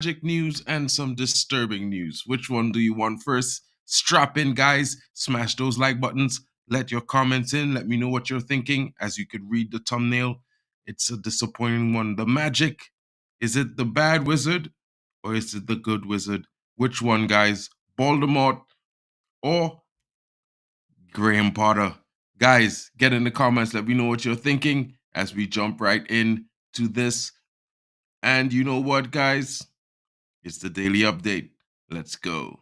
Tragic news and some disturbing news. Which one do you want first? Strap in, guys. Smash those like buttons. Let your comments in. Let me know what you're thinking. As you could read the thumbnail, it's a disappointing one. The Magic, is it the bad wizard or is it the good wizard? Which one, guys? Voldemort or Graham Potter? Guys, get in the comments. Let me know what you're thinking as we jump right in to this. And you know what, guys? It's the daily update. Let's go.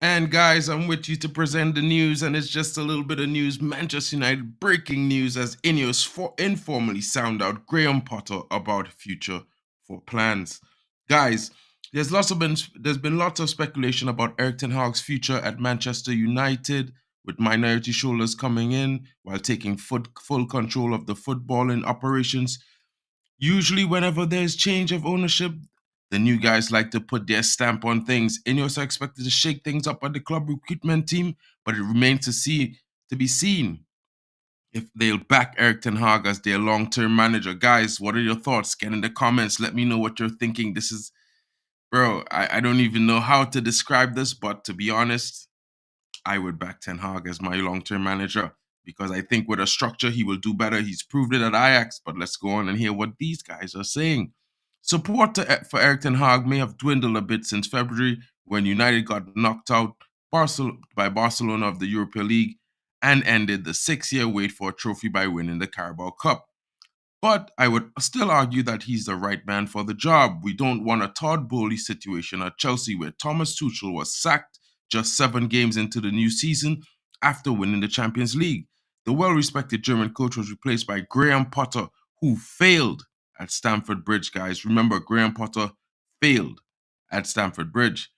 And guys, I'm with you to present the news, and it's just a little bit of news. Manchester United breaking news as INEOS informally sound out Graham Potter about future for plans. Guys, there's been lots of speculation about Erik ten Hag's future at Manchester United, with minority shoulders coming in while taking full control of the footballing operations. Usually, whenever there's change of ownership, the new guys like to put their stamp on things. INEOS are expected to shake things up at the club recruitment team, but it remains to be seen if they'll back Erik ten Hag as their long-term manager. Guys, what are your thoughts? Get in the comments. Let me know what you're thinking. This is, bro, I don't even know how to describe this, but to be honest, I would back Ten Hag as my long-term manager because I think with a structure, he will do better. He's proved it at Ajax, but let's go on and hear what these guys are saying. Support for Erik ten Hag may have dwindled a bit since February when United got knocked out by Barcelona of the Europa League and ended the 6-year wait for a trophy by winning the Carabao Cup. But I would still argue that he's the right man for the job. We don't want a Todd Bowley situation at Chelsea where Thomas Tuchel was sacked just 7 games into the new season after winning the Champions League. The well-respected German coach was replaced by Graham Potter, who failed at Stamford Bridge, guys. Remember, Graham Potter failed at Stamford Bridge.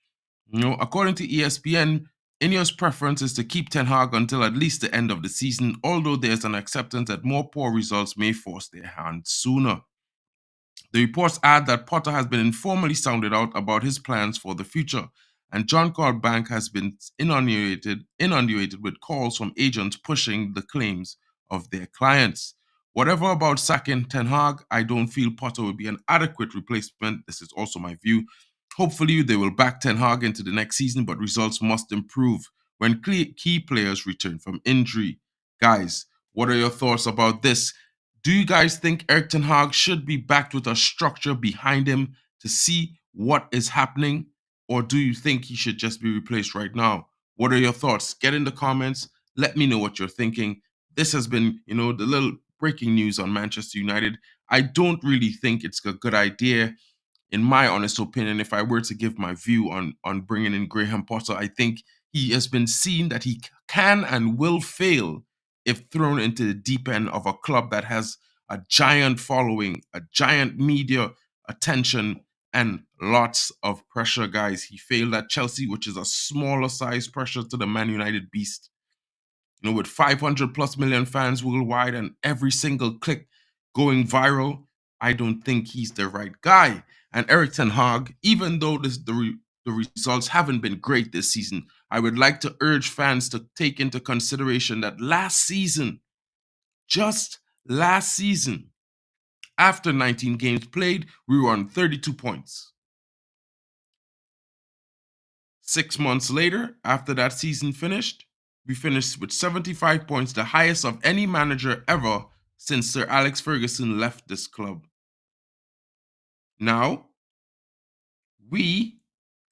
According to ESPN, INEOS' preference is to keep Ten Hag until at least the end of the season, although there's an acceptance that more poor results may force their hand sooner. The reports add that Potter has been informally sounded out about his plans for the future, and John Carl Bank has been inundated with calls from agents pushing the claims of their clients. Whatever about sacking Ten Hag, I don't feel Potter will be an adequate replacement. This is also my view. Hopefully, they will back Ten Hag into the next season, but results must improve when key players return from injury. Guys, what are your thoughts about this? Do you guys think Erik ten Hag should be backed with a structure behind him to see what is happening? Or do you think he should just be replaced right now? What are your thoughts? Get in the comments. Let me know what you're thinking. This has been, the little breaking news on Manchester United. I don't really think it's a good idea, in my honest opinion. If I were to give my view on bringing in Graham Potter, I think he has been seen that he can and will fail if thrown into the deep end of a club that has a giant following, a giant media attention, and lots of pressure, guys. He failed at Chelsea, which is a smaller size pressure to the Man United beast. With 500 plus million fans worldwide and every single click going viral, I don't think he's the right guy. And Erik ten Hag, even though the results haven't been great this season, I would like to urge fans to take into consideration that just last season, after 19 games played, we were on 32 points. 6 months later, after that season finished, we finished with 75 points, the highest of any manager ever since Sir Alex Ferguson left this club. Now, we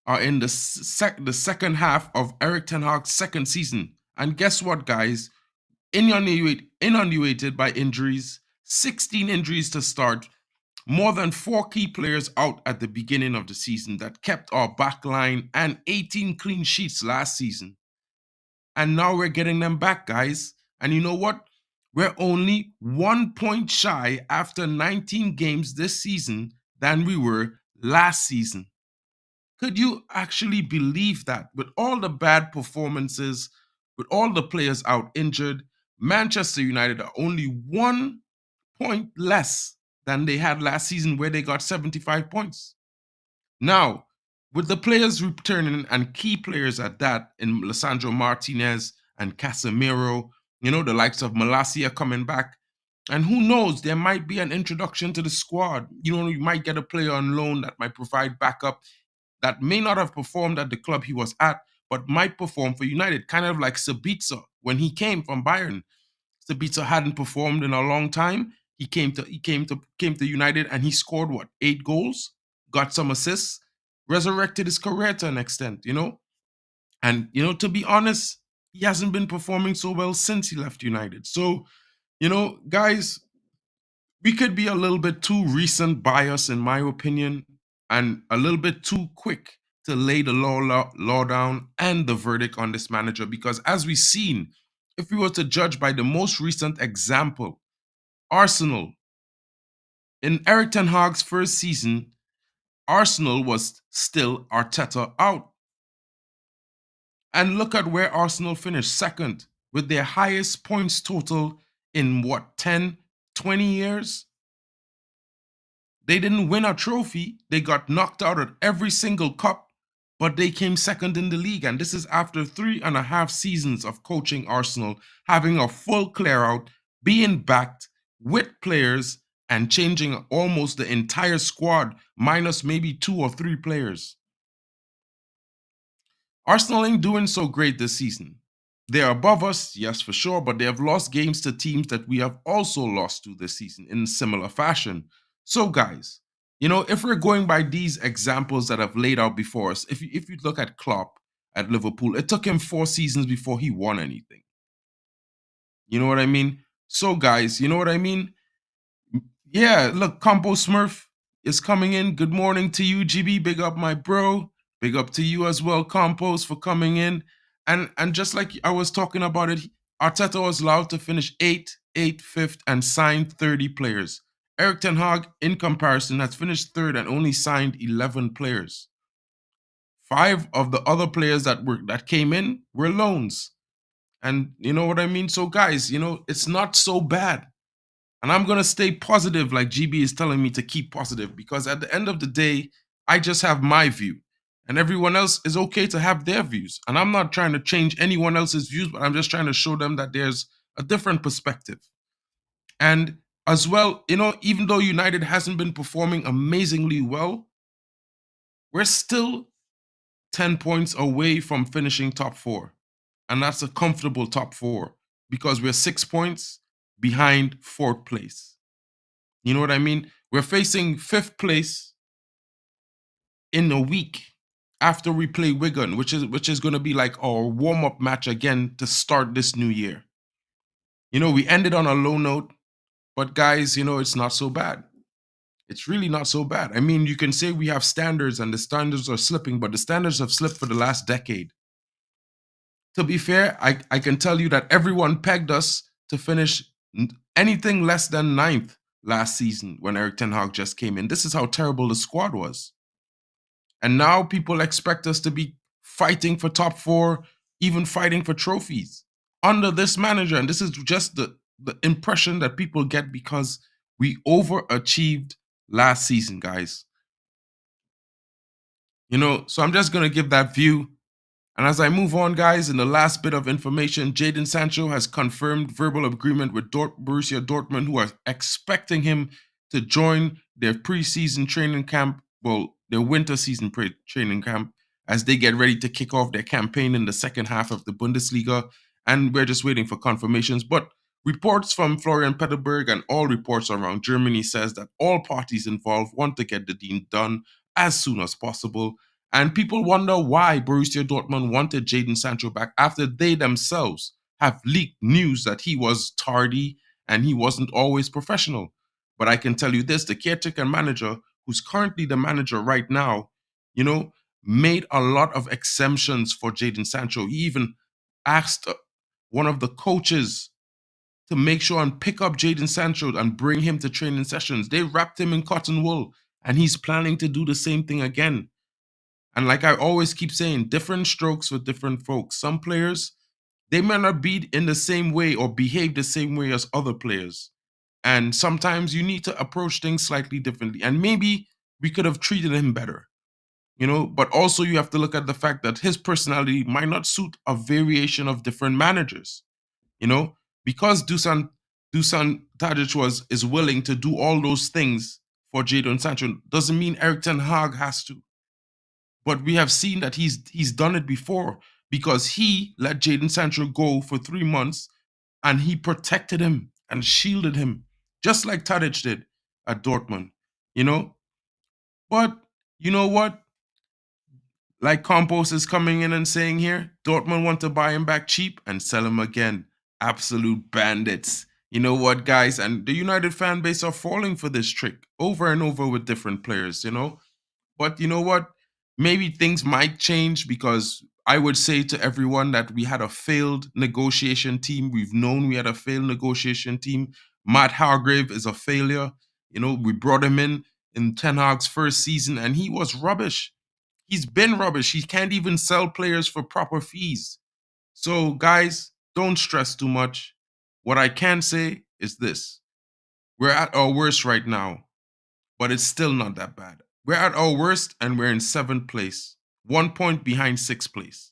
are in the second half of Erik ten Hag's second season. And guess what, guys? Inundated by injuries, 16 injuries to start, more than 4 key players out at the beginning of the season that kept our back line, and 18 clean sheets last season. And now we're getting them back, guys. And you know what? We're only 1 point shy after 19 games this season than we were last season. Could you actually believe that? With all the bad performances, with all the players out injured, Manchester United are only 1 point less than they had last season, where they got 75 points. Now, with the players returning and key players at that, in Lisandro Martinez and Casemiro, the likes of Malacia coming back, and who knows, there might be an introduction to the squad. You might get a player on loan that might provide backup, that may not have performed at the club he was at, but might perform for United, kind of like Sabitzer when he came from Bayern. Sabitzer hadn't performed in a long time. He came to United, and he scored what, 8 goals, got some assists, resurrected his career to an extent. And to be honest, he hasn't been performing so well since he left United. So, guys, we could be a little bit too recent bias, in my opinion, and a little bit too quick to lay the law down and the verdict on this manager. Because as we've seen, if we were to judge by the most recent example, Arsenal, in Eric Ten Hag's first season, Arsenal was still Arteta out. And look at where Arsenal finished second, with their highest points total in what, 10, 20 years? They didn't win a trophy. They got knocked out at every single cup, but they came second in the league. And this is after 3.5 seasons of coaching Arsenal, having a full clear out, being backed with players, and changing almost the entire squad, minus maybe 2 or 3 players. Arsenal ain't doing so great this season. They're above us, yes, for sure, but they have lost games to teams that we have also lost to this season in similar fashion. So, guys, if we're going by these examples that I've laid out before us, if you look at Klopp at Liverpool, it took him 4 seasons before he won anything. You know what I mean? So, guys, you know what I mean? Yeah, look, Compo Smurf is coming in. Good morning to you, GB. Big up, my bro. Big up to you as well, Compos, for coming in. And just like I was talking about it, Arteta was allowed to finish 8th, 5th, and signed 30 players. Eric Ten Hag, in comparison, has finished 3rd and only signed 11 players. 5 of the other players that came in were loans. And you know what I mean? So, guys, it's not so bad. And I'm going to stay positive, like GB is telling me to keep positive, because at the end of the day, I just have my view. And everyone else is okay to have their views. And I'm not trying to change anyone else's views, but I'm just trying to show them that there's a different perspective. And as well, even though United hasn't been performing amazingly well, we're still 10 points away from finishing top 4. And that's a comfortable top 4, because we're 6 points behind 4th place. You know what I mean? We're facing 5th place in a week after we play Wigan, which is going to be like our warm-up match again to start this new year. We ended on a low note, but guys, it's not so bad. It's really not so bad. I mean, you can say we have standards and the standards are slipping, but the standards have slipped for the last decade. To be fair, I can tell you that everyone pegged us to finish anything less than 9th last season when Eric Ten Hag just came in. This is how terrible the squad was. And now people expect us to be fighting for top 4, even fighting for trophies under this manager. And this is just the impression that people get because we overachieved last season, guys. So I'm just going to give that view. And as I move on, guys, in the last bit of information, Jadon Sancho has confirmed verbal agreement with Borussia Dortmund, who are expecting him to join their preseason training camp, their winter season training camp, as they get ready to kick off their campaign in the second half of the Bundesliga. And we're just waiting for confirmations. But reports from Florian Petterberg and all reports around Germany says that all parties involved want to get the deal done as soon as possible. And people wonder why Borussia Dortmund wanted Jadon Sancho back after they themselves have leaked news that he was tardy and he wasn't always professional. But I can tell you this, the caretaker manager, who's currently the manager right now, made a lot of exemptions for Jadon Sancho. He even asked one of the coaches to make sure and pick up Jadon Sancho and bring him to training sessions. They wrapped him in cotton wool And he's planning to do the same thing again. And like I always keep saying, different strokes for different folks. Some players, they may not be in the same way or behave the same way as other players. And sometimes you need to approach things slightly differently. And maybe we could have treated him better, but also you have to look at the fact that his personality might not suit a variation of different managers, because Dusan Tadic is willing to do all those things for Jadon Sancho doesn't mean Erik ten Hag has to. But we have seen that he's done it before because he let Jadon Sancho go for 3 months and he protected him and shielded him, just like Tadic did at Dortmund, But you know what? Like Campos is coming in and saying here, Dortmund want to buy him back cheap and sell him again. Absolute bandits. You know what, guys? And the United fan base are falling for this trick over and over with different players, But you know what? Maybe things might change because I would say to everyone that we had a failed negotiation team. We've known we had a failed negotiation team. Matt Hargrave is a failure. We brought him in Ten Hag's first season and he was rubbish. He's been rubbish. He can't even sell players for proper fees. So, guys, don't stress too much. What I can say is this. We're at our worst right now, but it's still not that bad. We're at our worst and we're in 7th place, 1 point behind 6th place.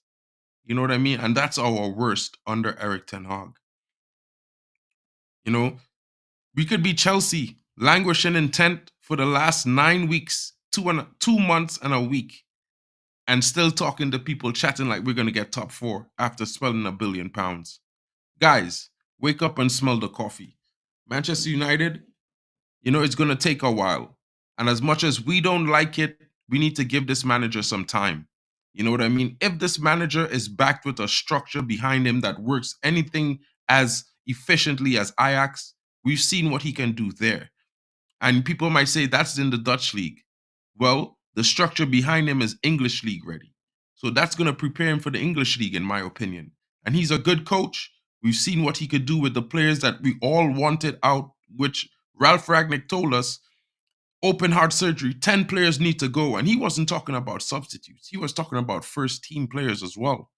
You know what I mean? And that's our worst under Erik ten Hag. We could be Chelsea, languishing in 10th for the last 9 weeks, 2 months and a week. And still talking to people, chatting like we're going to get top 4 after spending £1 billion. Guys, wake up and smell the coffee. Manchester United, it's going to take a while. And as much as we don't like it, we need to give this manager some time. You know what I mean? If this manager is backed with a structure behind him that works anything as efficiently as Ajax, we've seen what he can do there. And people might say that's in the Dutch league. Well, the structure behind him is English league ready. So that's going to prepare him for the English league, in my opinion. And he's a good coach. We've seen what he could do with the players that we all wanted out, which Ralph Ragnick told us, open heart surgery, 10 players need to go. And he wasn't talking about substitutes. He was talking about first team players as well.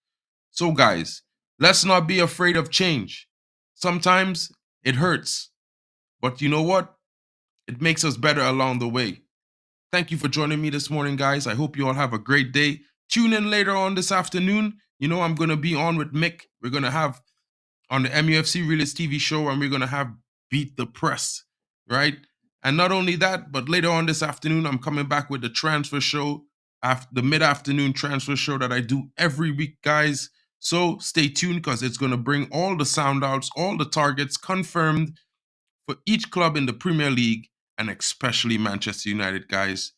So guys, let's not be afraid of change. Sometimes it hurts. But you know what? It makes us better along the way. Thank you for joining me this morning, guys. I hope you all have a great day. Tune in later on this afternoon. I'm going to be on with Mick. We're going to have on the MUFC Realist TV show, and we're going to have Beat the Press, right? And not only that, but later on this afternoon, I'm coming back with the transfer show, the mid-afternoon transfer show that I do every week, guys. So stay tuned because it's going to bring all the sound outs, all the targets confirmed for each club in the Premier League, and especially Manchester United, guys.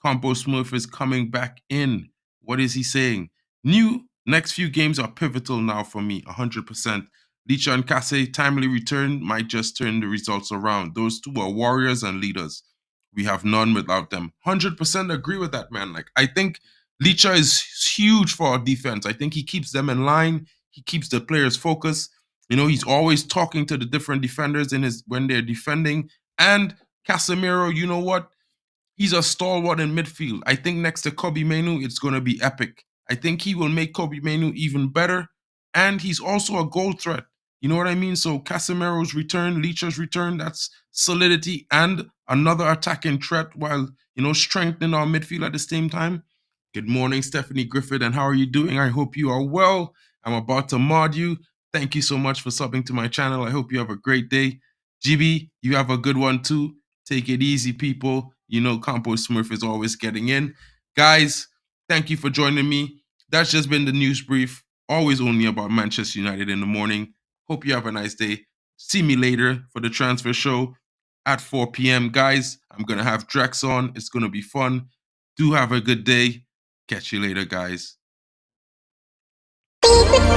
Compo Smurf is coming back in. What is he saying? Next few games are pivotal now for me, 100%. Licha and Kase timely return might just turn the results around. Those two are warriors and leaders. We have none without them. 100% agree with that, man. I think Licha is huge for our defense. I think he keeps them in line. He keeps the players focused. He's always talking to the different defenders when they're defending. And Casemiro, you know what? He's a stalwart in midfield. I think next to Kobbie Mainoo, it's going to be epic. I think he will make Kobbie Mainoo even better. And he's also a goal threat. You know what I mean? So Casemiro's return, Licha's return, that's solidity and another attacking threat while, strengthening our midfield at the same time. Good morning, Stephanie Griffith, and how are you doing? I hope you are well. I'm about to mod you. Thank you so much for subbing to my channel. I hope you have a great day. GB, you have a good one too. Take it easy, people. Compo Smurf is always getting in. Guys, thank you for joining me. That's just been the news brief. Always only about Manchester United in the morning. Hope you have a nice day. See me later for the transfer show at 4 p.m. Guys, I'm going to have Drex on. It's going to be fun. Do have a good day. Catch you later, guys. Oh.